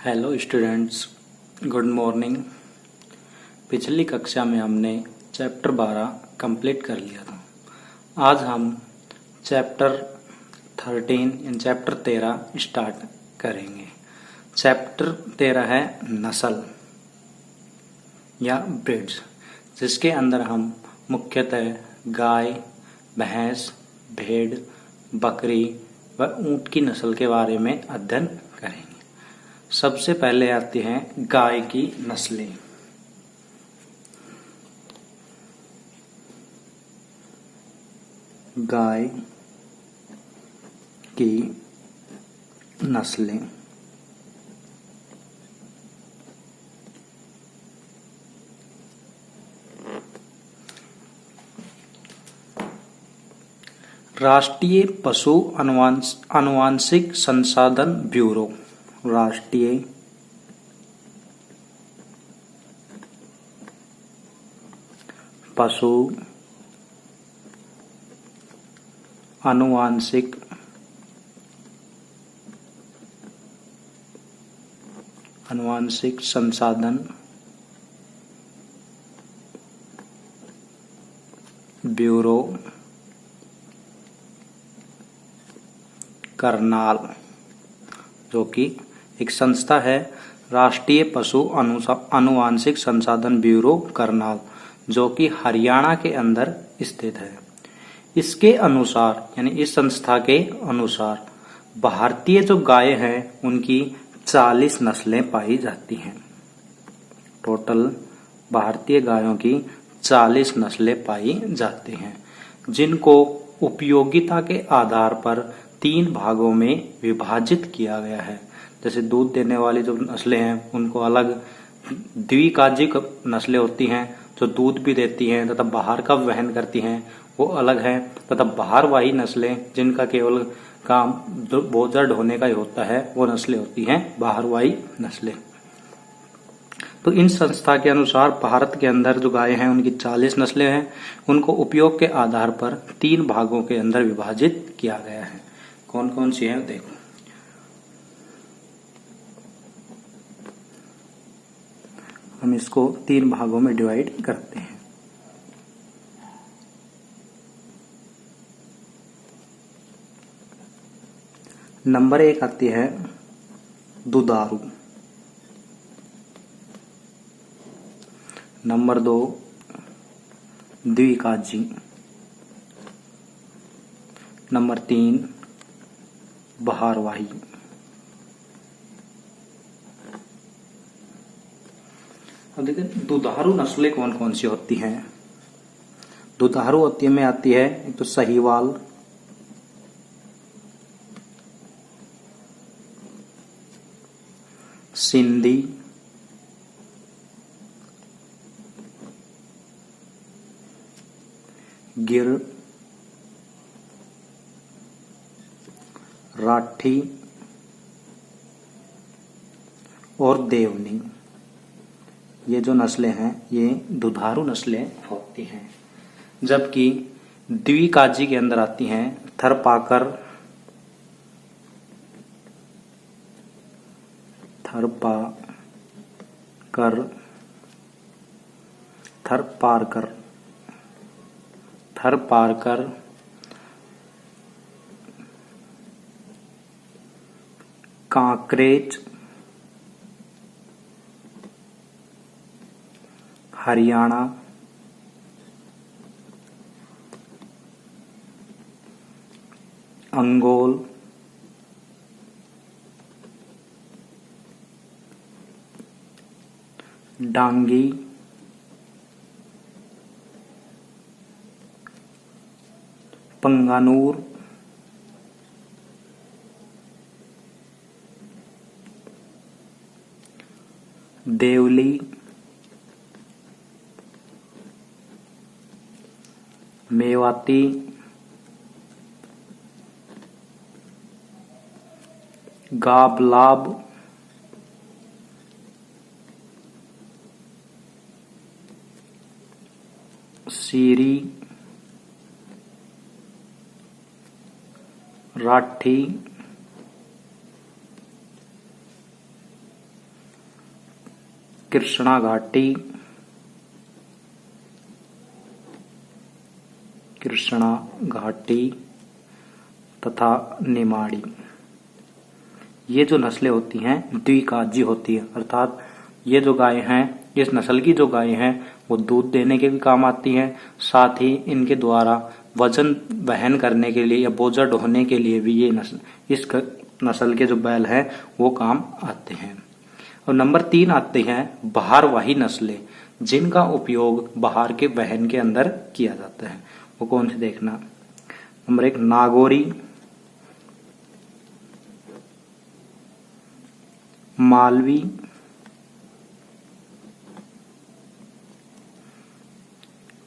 Hello students, good morning. पिछली कक्षा में हमने चैप्टर 12 कंप्लीट कर लिया था। आज हम चैप्टर 13 यानी चैप्टर 13 स्टार्ट करेंगे। चैप्टर 13 है नस्ल या ब्रीड्स, जिसके अंदर हम मुख्यतः गाय, भैंस, भेड़, बकरी व ऊंट की नस्ल के बारे में अध्ययन करेंगे। सबसे पहले आती हैं गाय की नस्लें। गाय की नस्लें राष्ट्रीय पशु आनुवांशिक संसाधन ब्यूरो, राष्ट्रीय पशु आनुवांशिक संसाधन ब्यूरो करनाल, जो कि एक संस्था है, राष्ट्रीय पशु आनुवांशिक संसाधन ब्यूरो करनाल, जो कि हरियाणा के अंदर स्थित है। इसके अनुसार यानी इस संस्था के अनुसार भारतीय जो गाय हैं उनकी 40 नस्लें पाई जाती हैं। टोटल भारतीय गायों की 40 नस्लें पाई जाती हैं, जिनको उपयोगिता के आधार पर 3 भागों में विभाजित किया गया है। जैसे दूध देने वाली जो नस्लें हैं उनको अलग, द्विकाजिक नस्लें होती हैं जो दूध भी देती हैं तथा बाहर का वहन करती हैं, वो अलग हैं, तथा बाहरवाही नस्लें जिनका केवल काम बोझा ढोने का ही होता है, वो नस्लें होती हैं बाहरवाही नस्लें। तो इन संस्था के अनुसार भारत के अंदर जो गाय हैं उनकी 40 नस्लें हैं, उनको उपयोग के आधार पर 3 भागों के अंदर विभाजित किया गया है। कौन कौन सी है देखो। हम इसको 3 भागों में डिवाइड करते हैं। नंबर 1 आती है दुधारू, नंबर 2 द्विकाजी, नंबर 3 बहारवाही। अब देखिए दुधारू नस्लें कौन कौन सी होती हैं। दुधारू होती में आती है एक तो सहीवाल, सिंधी, गिर, राठी और देवनी। ये जो नस्लें हैं ये दुधारू नस्लें होती हैं। जबकि द्विकाजी के अंदर आती हैं थरपाकर, थरपारकर, कांकरेज, हरियाणा, अंगोल, डांगी, पंगानूर, देवली, मेवाती, गाबलाब, सीरी, राठी, कृष्णा घाटी, कृष्णा घाटी तथा निमाड़ी। ये जो नस्लें होती हैं द्विकाजी होती है, अर्थात ये जो गाय हैं, इस नस्ल की जो गाय हैं वो दूध देने के भी काम आती हैं, साथ ही इनके द्वारा वजन वहन करने के लिए या बोझा ढोने के लिए भी ये इस नस्ल के जो बैल हैं वो काम आते हैं। और नंबर 3 आते हैं बहारवाही नस्लें, जिनका उपयोग बाहर के वहन के अंदर किया जाता है। वो कौन सी देखना। नंबर 1 नागौरी, मालवी,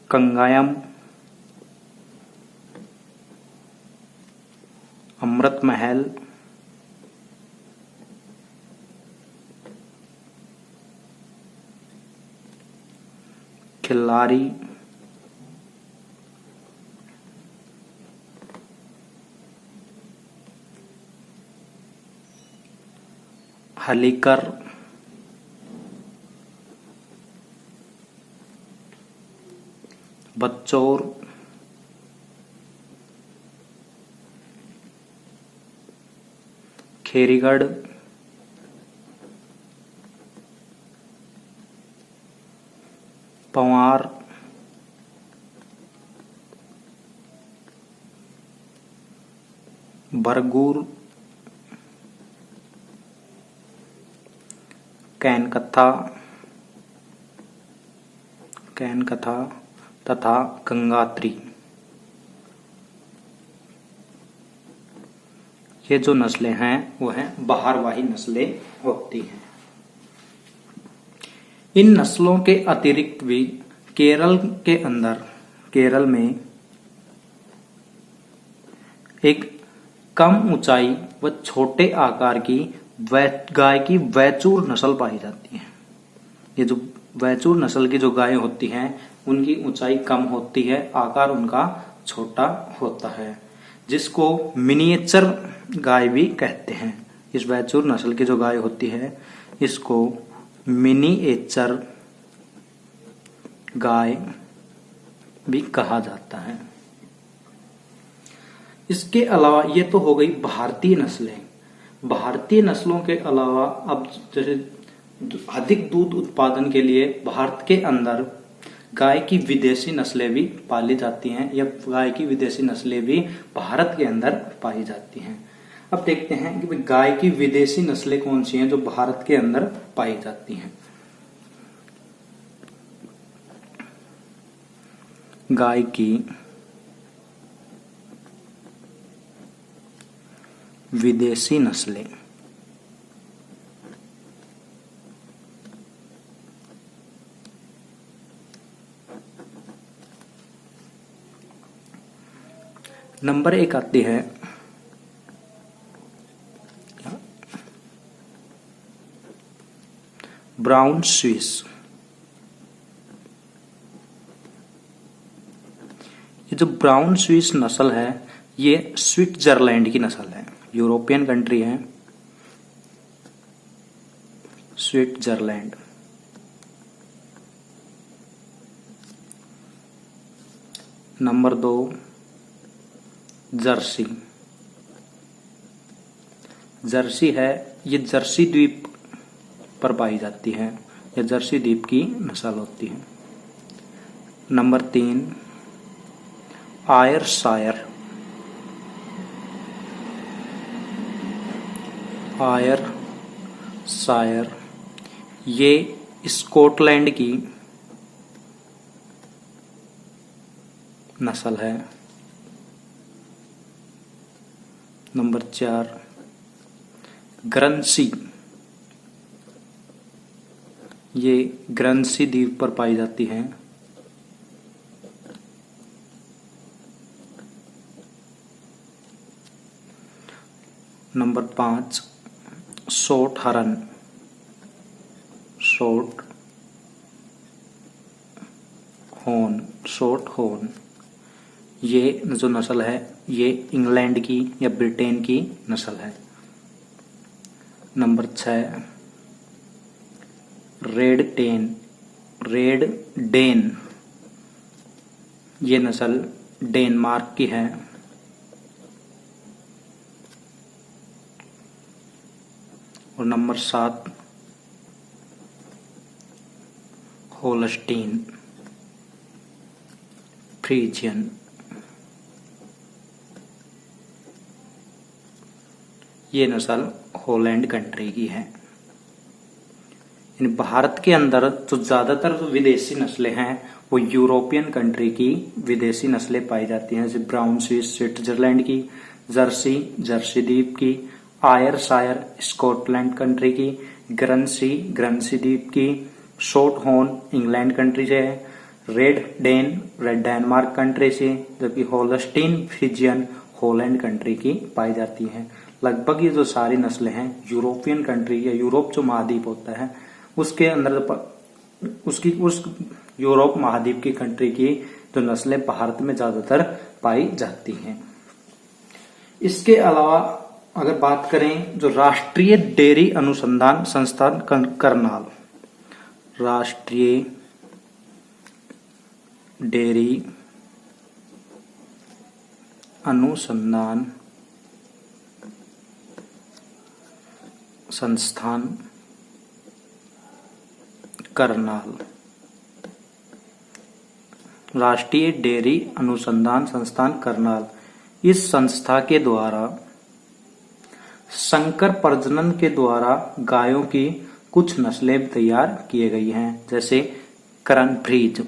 कंगायम, अमृत महल, खिल्लारी, हलीकर, बच्चौर, खेरीगढ़, पंवार, बरगूर, कैनकथा तथा गंगात्री। ये जो नस्लें हैं वो हैं बहारवाही नस्लें होती हैं। इन नस्लों के अतिरिक्त भी केरल में एक कम ऊंचाई व छोटे आकार की गाय की वैचूर नस्ल पाई जाती है। ये जो वैचूर नस्ल की जो गाय होती हैं उनकी ऊंचाई कम होती है, आकार उनका छोटा होता है, जिसको मिनिएचर गाय भी कहते हैं। इस वैचूर नस्ल की जो गाय होती है इसको मिनिएचर गाय भी कहा जाता है। इसके अलावा ये तो हो गई भारतीय नस्लें। भारतीय नस्लों के अलावा अब जैसे अधिक दूध उत्पादन के लिए भारत के अंदर गाय की विदेशी नस्लें भी पाली जाती हैं, या गाय की विदेशी नस्लें भी भारत के अंदर पाई जाती हैं। अब देखते हैं कि गाय की विदेशी नस्लें कौन सी हैं जो भारत के अंदर पाई जाती हैं। गाय की विदेशी नस्लें नंबर 1 आती है ब्राउन स्विस। ये जो ब्राउन स्विस नस्ल है ये स्विट्जरलैंड की नस्ल है, यूरोपियन कंट्री है स्विट्जरलैंड। Number 2 Jersey. जर्सी है, ये जर्सी द्वीप पर पाई जाती है, यह जर्सी द्वीप की नस्ल होती है। Number 3 Ayrshire. आयरशायर ये स्कॉटलैंड की नस्ल है। नंबर 4 ग्रंसी। ये ग्रंसी द्वीप पर पाई जाती है। नंबर 5 शॉर्ट हरन। शॉर्ट हॉर्न ये जो नस्ल है ये इंग्लैंड की या ब्रिटेन की नस्ल है। नंबर 6 रेड डेन, ये नस्ल डेनमार्क की है। और नंबर 7 होल्स्टीन फ्रीजियन, ये नस्ल हॉलैंड कंट्री की है। इन भारत के अंदर जो ज्यादातर जो विदेशी नस्लें हैं वो यूरोपियन कंट्री की विदेशी नस्लें पाई जाती हैं, जैसे ब्राउन स्विस स्विट्जरलैंड की, जर्सी जर्सी द्वीप की, आयरशायर स्कॉटलैंड कंट्री की, ग्रंसी द्वीप की, शॉर्ट हॉर्न इंग्लैंड कंट्री से है, रेड डेनमार्क कंट्री से, जबकि होल्स्टीन फ्रीजियन हॉलैंड कंट्री की पाई जाती हैं। लगभग ये जो सारी नस्लें हैं यूरोपियन कंट्री या यूरोप जो महाद्वीप होता है उसके अंदर उस यूरोप महाद्वीप की कंट्री की जो नस्लें भारत में ज्यादातर पाई जाती हैं। इसके अलावा अगर बात करें जो राष्ट्रीय डेयरी अनुसंधान संस्थान करनाल, राष्ट्रीय डेयरी अनुसंधान संस्थान करनाल, राष्ट्रीय डेयरी अनुसंधान संस्थान करनाल, इस संस्था के द्वारा संकर प्रजनन के द्वारा गायों की कुछ नस्लें तैयार किए गई हैं, जैसे करन फ्रीज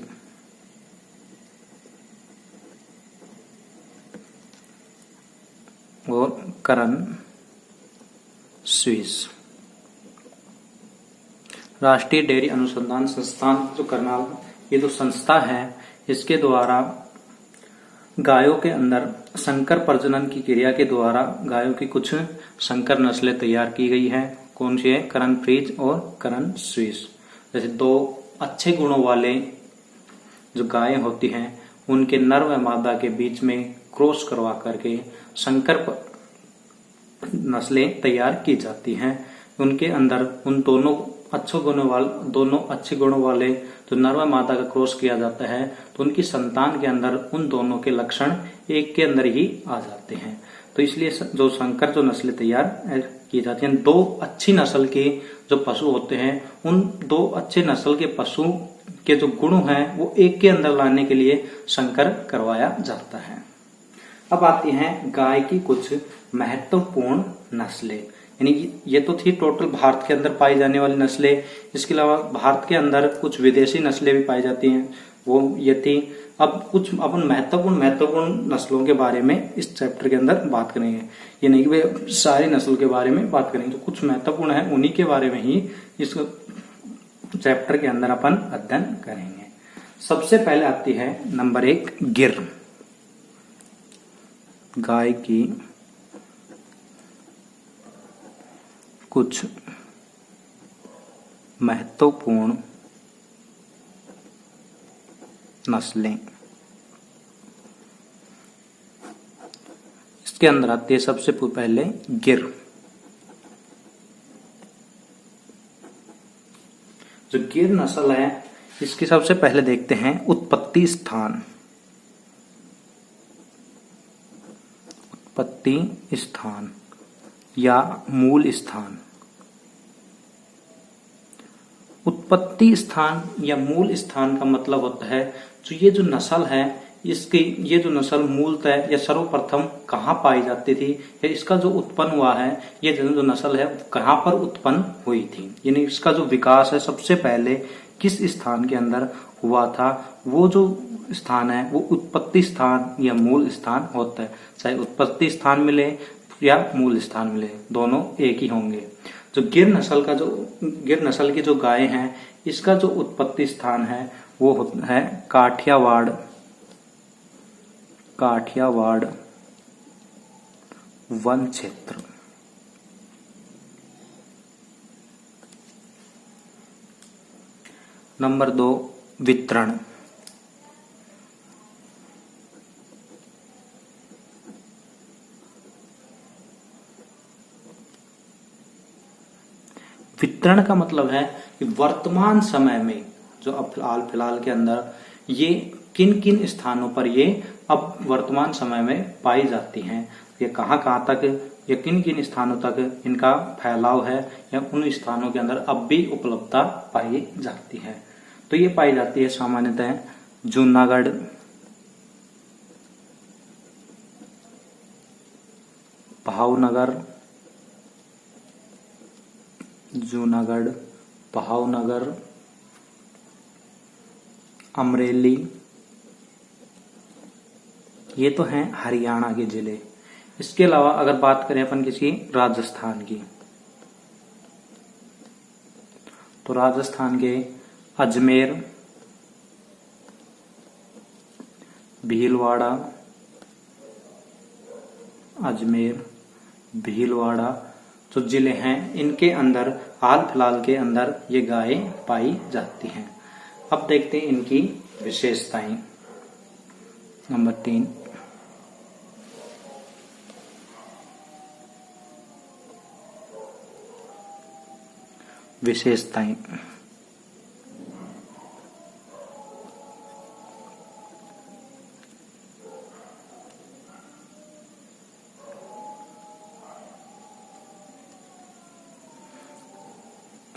और करन स्विस। राष्ट्रीय डेयरी अनुसंधान संस्थान जो करनाल, ये जो संस्था है इसके द्वारा गायों के अंदर संकर प्रजनन की क्रिया के द्वारा गायों की कुछ संकर नस्लें तैयार की गई हैं। कौन सी है? करन फ्रीज और करन स्विस। जैसे दो अच्छे गुणों वाले जो गायें होती हैं उनके नर व मादा के बीच में क्रॉस करवा करके संकर नस्लें तैयार की जाती हैं। उनके अंदर उन दोनों अच्छे गुणों वाले जो नर व मादा का क्रॉस किया जाता है तो उनकी संतान के अंदर उन दोनों के लक्षण एक के अंदर ही आ जाते हैं। तो इसलिए जो संकर जो नस्लें तैयार की जाती हैं, दो अच्छी नस्ल के जो पशु होते हैं उन दो अच्छे नस्ल के पशु के जो गुण हैं वो एक के अंदर लाने के लिए संकर करवाया जाता है। अब आती हैं गाय की कुछ महत्वपूर्ण नस्लें, यानी ये तो थी टोटल भारत के अंदर पाई जाने वाली नस्लें। इसके अलावा भारत के अंदर कुछ विदेशी नस्लें भी पाई जाती हैं, वो ये थी। अब कुछ अपन महत्वपूर्ण नस्लों के बारे में इस चैप्टर के अंदर बात करेंगे। ये नहीं कि वे सारी नस्लों के बारे में बात करेंगे, तो कुछ महत्वपूर्ण है उन्हीं के बारे में ही इस चैप्टर के अंदर अपन अध्ययन करेंगे। सबसे पहले आती है नंबर 1 गिर। गाय की कुछ महत्वपूर्ण नस्लें, इसके अंदर आती है सबसे पहले गिर। जो गिर नस्ल है इसकी सबसे पहले देखते हैं उत्पत्ति स्थान। उत्पत्ति स्थान या मूल स्थान। उत्पत्ति स्थान या मूल स्थान का मतलब होता है जो ये जो नस्ल है इसकी ये जो नस्ल मूलतः या सर्वप्रथम कहाँ पाई जाती थी या इसका जो उत्पन्न हुआ है ये जो नस्ल है कहाँ पर उत्पन्न हुई थी, यानी इसका जो विकास है सबसे पहले किस स्थान के अंदर हुआ था, वो जो स्थान है वो उत्पत्ति स्थान या मूल स्थान होता है। चाहे उत्पत्ति स्थान मिले या मूल स्थान मिले, दोनों एक ही होंगे। जो गिर नस्ल की जो गायें हैं इसका जो उत्पत्ति स्थान है वो है काठियावाड़ वन क्षेत्र। नंबर 2 वितरण। वितरण का मतलब है कि वर्तमान समय में जो अब हाल फिलहाल के अंदर ये किन किन स्थानों पर ये अब वर्तमान समय में पाई जाती हैं, ये कहाँ तक या किन किन स्थानों तक इनका फैलाव है या उन स्थानों के अंदर अब भी उपलब्धता पाई जाती है। तो ये पाई जाती है सामान्यतः जूनागढ़, भावनगर, जूनागढ़, भावनगर, अमरेली, ये तो हैं हरियाणा के जिले। इसके अलावा अगर बात करें अपन किसी राजस्थान की, तो राजस्थान के अजमेर, भीलवाड़ा, अजमेर, भीलवाड़ा जो जिले हैं इनके अंदर हाल फिलहाल के अंदर ये गायें पाई जाती हैं। अब देखते हैं इनकी विशेषताएं। नंबर 3, विशेषताएं।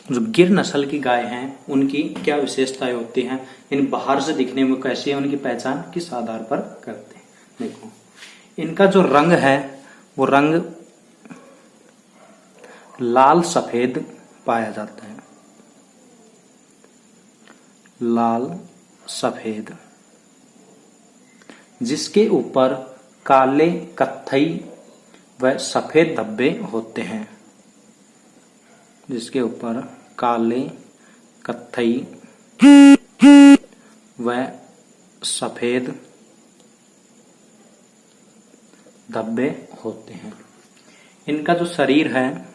जो गिर नस्ल की गाय हैं उनकी क्या विशेषताएं होती हैं, इन बाहर से दिखने में कैसी है, उनकी पहचान किस आधार पर करते हैं। देखो इनका जो रंग है वो रंग लाल सफेद पाया जाता है, लाल सफेद, जिसके ऊपर काले, कत्थई व सफेद धब्बे होते हैं, जिसके ऊपर काले, कत्थई व सफेद धब्बे होते हैं। इनका जो शरीर है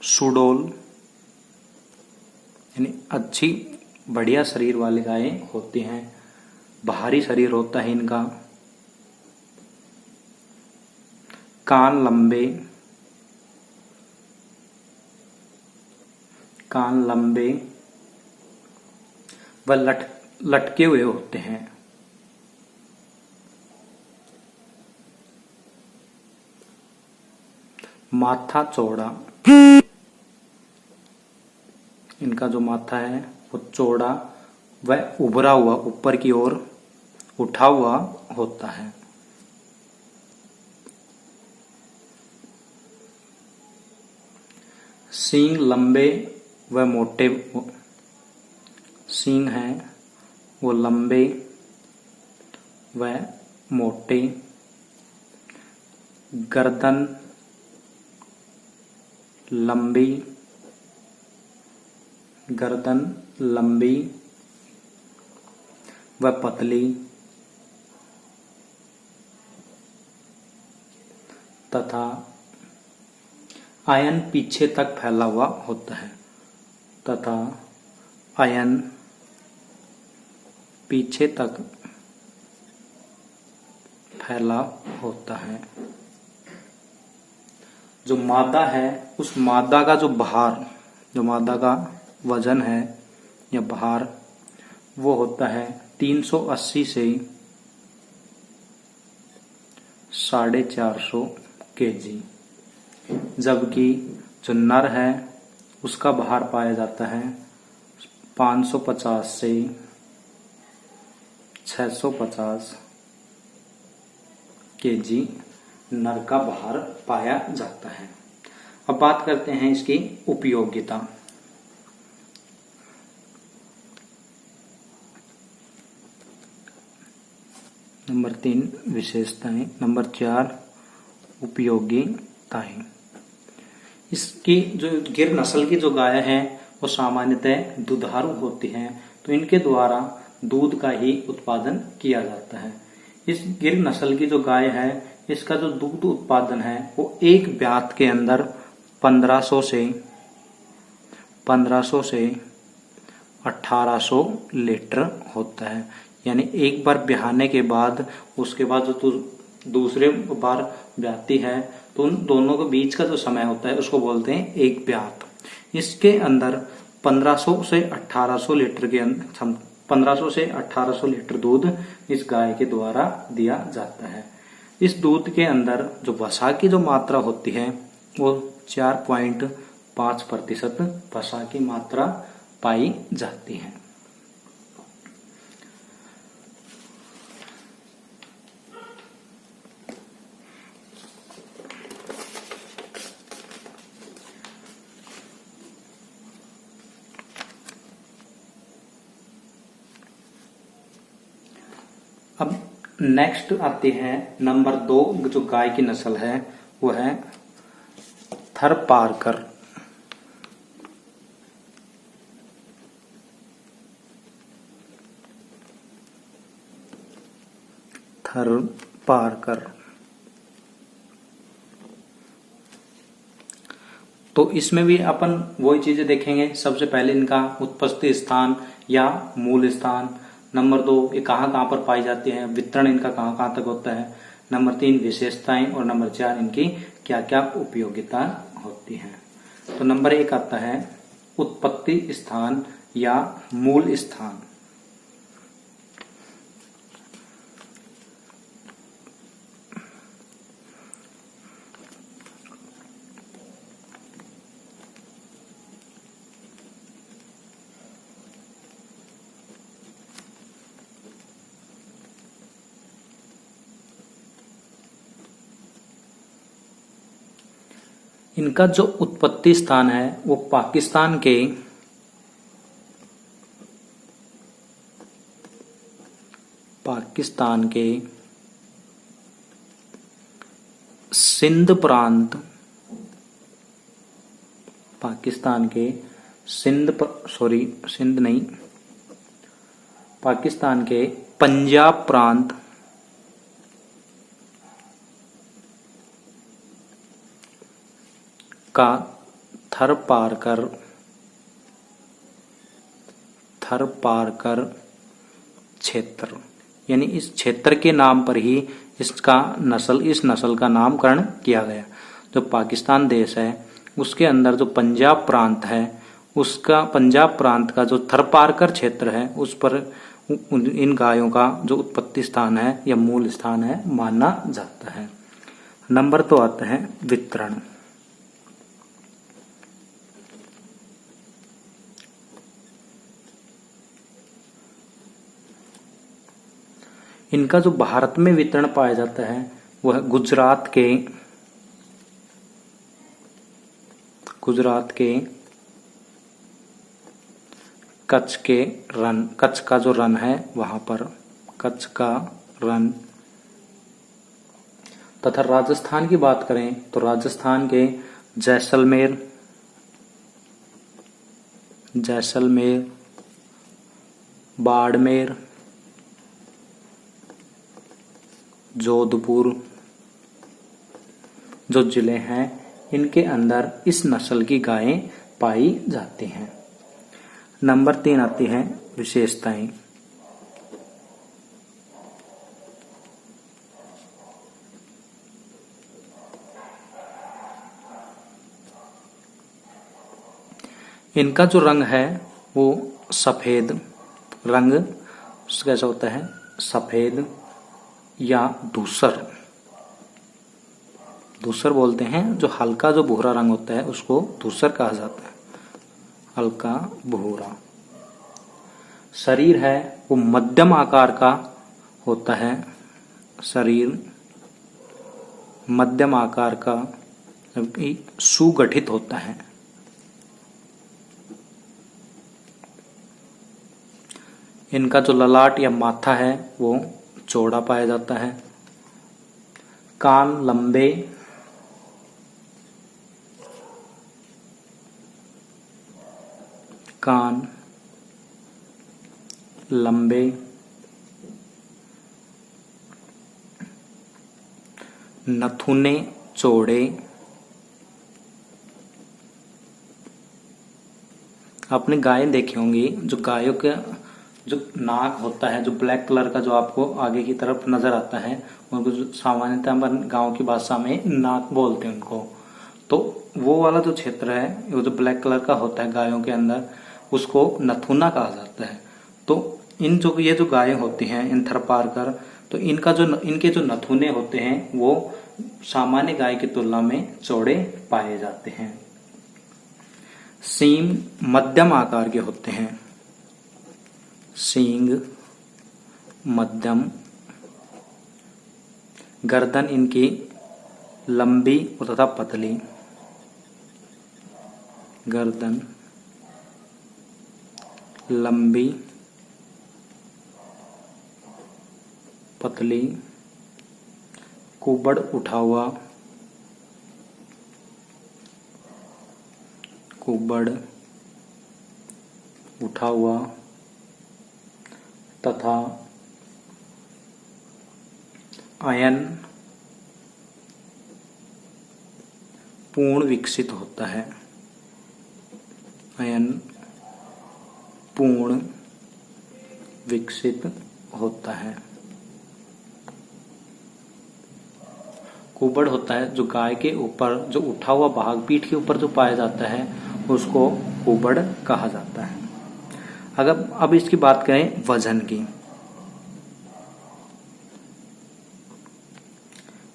सुडौल, यानी अच्छी बढ़िया शरीर वाली गायें होती हैं, बाहरी शरीर होता है इनका, कान लंबे, कान लंबे व लटके हुए होते हैं, माथा चौड़ा, इनका जो माथा है वो चौड़ा व उभरा हुआ ऊपर की ओर उठा हुआ होता है। सींग लंबे व मोटे, सींग हैं वो लंबे व मोटे, गर्दन लंबी, गर्दन लंबी व पतली तथा आयन पीछे तक फैला हुआ होता है, तथा आयन पीछे तक फैला होता है। जो मादा है उस मादा का जो भार, जो मादा का वजन है या भार वो होता है 380 से 450 kg, जबकि जो नर है उसका भार पाया जाता है 550 से 650 kg नर का भार पाया जाता है। अब बात करते हैं इसकी उपयोगिता। नंबर 3 विशेषताएं, नंबर 4 उपयोगिताएं। इसकी जो गिर नस्ल की जो गाय है वो सामान्यतः दुधारू होती हैं, तो इनके द्वारा दूध का ही उत्पादन किया जाता है। इस गिर नस्ल की जो गाय है इसका जो दूध उत्पादन है वो एक ब्यात के अंदर 1500 से 1800 लीटर होता है। यानी एक बार ब्याहने के बाद उसके बाद जो दूसरे बार ब्याहती है तो उन दोनों के बीच का जो समय होता है उसको बोलते हैं एक ब्यात। इसके अंदर 1500 से 1800 लीटर के 1500 से 1800 लीटर दूध इस गाय के द्वारा दिया जाता है। इस दूध के अंदर जो वसा की जो मात्रा होती है वो 4.5% वसा की मात्रा पाई जाती है। अब नेक्स्ट आती है नंबर 2 जो गाय की नस्ल है वो है थरपारकर। थरपारकर तो इसमें भी अपन वही चीजें देखेंगे। सबसे पहले इनका उत्पत्ति स्थान या मूल स्थान, नंबर 2 ये कहाँ कहाँ पर पाई जाती है, वितरण इनका कहाँ कहाँ तक होता है, नंबर 3 विशेषताएं और नंबर 4 इनकी क्या क्या उपयोगिता होती है। तो नंबर 1 आता है उत्पत्ति स्थान या मूल स्थान। इनका जो उत्पत्ति स्थान है वो पाकिस्तान के सिंध प्रांत, पाकिस्तान के पाकिस्तान के पंजाब प्रांत का थरपारकर क्षेत्र, यानी इस क्षेत्र के नाम पर ही इस नस्ल का नामकरण किया गया। जो पाकिस्तान देश है उसके अंदर जो पंजाब प्रांत है उसका पंजाब प्रांत का जो थरपारकर क्षेत्र है उस पर इन गायों का जो उत्पत्ति स्थान है या मूल स्थान है माना जाता है। नंबर तो आता है वितरण। इनका जो भारत में वितरण पाया जाता है वह गुजरात के कच्छ का जो रन है वहां पर, कच्छ का रन, तथा राजस्थान की बात करें तो राजस्थान के जैसलमेर, बाड़मेर, जोधपुर जो जिले हैं इनके अंदर इस नस्ल की गायें पाई जाती हैं। नंबर 3 आती है विशेषताएं। इनका जो रंग है वो सफेद रंग, कैसा होता है, सफेद या धूसर बोलते हैं। जो हल्का जो भूरा रंग होता है उसको धूसर कहा जाता है, हल्का भूरा। शरीर है वो मध्यम आकार का होता है, शरीर मध्यम आकार का जबकि सुगठित होता है। इनका जो ललाट या माथा है वो चौड़ा पाया जाता है। कान लंबे, नथुने चौड़े। आपने गायें देखी होंगी, जो गायों के जो नाक होता है, जो ब्लैक कलर का जो आपको आगे की तरफ नजर आता है, उनको जो सामान्यतः हम गांव की भाषा में नाक बोलते हैं उनको। तो वो वाला जो क्षेत्र है, वो जो ब्लैक कलर का होता है गायों के अंदर, उसको नथुना कहा जाता है। तो ये जो गायें होती हैं, इन थरपारकर, तो इनके जो नथुने होते हैं वो सामान्य गाय की तुलना में चौड़े पाए जाते हैं। सींग मध्यम आकार के होते हैं। सींग मध्यम, गर्दन इनकी लंबी तथा पतली, गर्दन लंबी पतली, कुबड़ उठा हुआ, कुबड़ उठा हुआ तथा अयन पूर्ण विकसित होता है। अयन पूर्ण विकसित होता है। कुबड़ होता है जो गाय के ऊपर जो उठा हुआ भाग पीठ के ऊपर जो पाया जाता है, उसको कुबड़ कहा जाता है। अगर अब इसकी बात करें वजन की,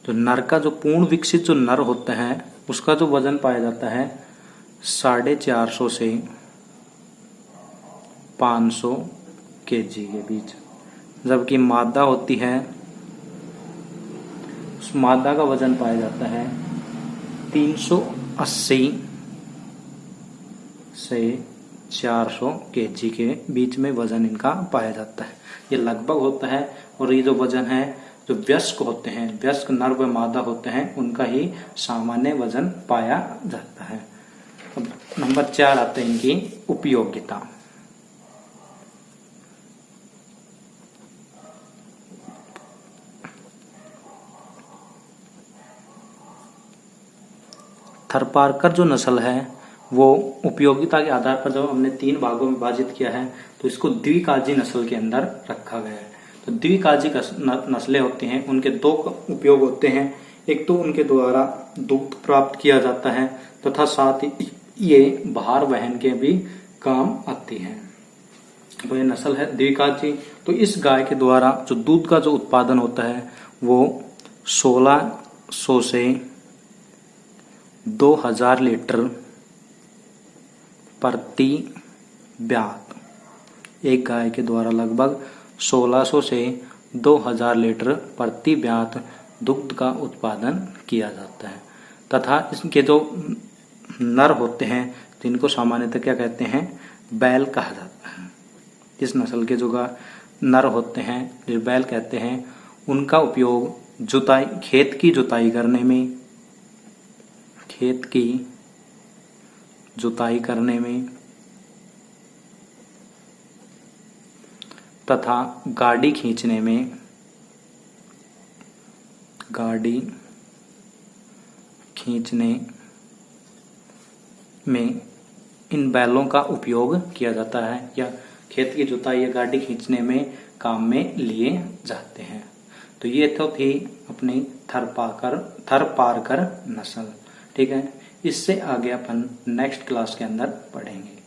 तो नर का जो पूर्ण विकसित जो नर होता है उसका जो वजन पाया जाता है 450 से 500 केजी के बीच, जबकि मादा होती है, उस मादा का वजन पाया जाता है 380 से 400 केजी के बीच में वजन इनका पाया जाता है। ये लगभग होता है। और ये जो वजन है, जो वयस्क होते हैं, वयस्क नर व मादा होते हैं, उनका ही सामान्य वजन पाया जाता है। अब नंबर 4 आते हैं इनकी उपयोगिता। थरपारकर जो नस्ल है वो उपयोगिता के आधार पर जब हमने 3 भागों में विभाजित किया है तो इसको द्विकाजी नस्ल के अंदर रखा गया है। तो द्विकाजी नस्लें होती हैं, उनके 2 उपयोग होते हैं। एक तो उनके द्वारा दुग्ध प्राप्त किया जाता है तथा साथ ही ये भार वहन के भी काम आती है। तो ये नस्ल है द्विकाजी। तो इस गाय के द्वारा जो दूध का जो उत्पादन होता है वो 1600 से 2000 लीटर प्रति ब्यात, एक गाय के द्वारा लगभग 1600 से 2000 लीटर प्रति ब्यात दुग्ध का उत्पादन किया जाता है। तथा इसके जो नर होते हैं जिनको सामान्यतः क्या कहते हैं, बैल कहा जाता है। इस नस्ल के जो नर होते हैं जो बैल कहते हैं, उनका उपयोग जुताई, खेत की जुताई करने में, खेत की जुताई करने में तथा गाड़ी खींचने में, गाड़ी खींचने में इन बैलों का उपयोग किया जाता है, या खेत की जुताई या गाड़ी खींचने में काम में लिए जाते हैं। तो ये तो थी अपनी थरपारकर नस्ल। ठीक है, इससे आगे अपन नेक्स्ट क्लास के अंदर पढ़ेंगे।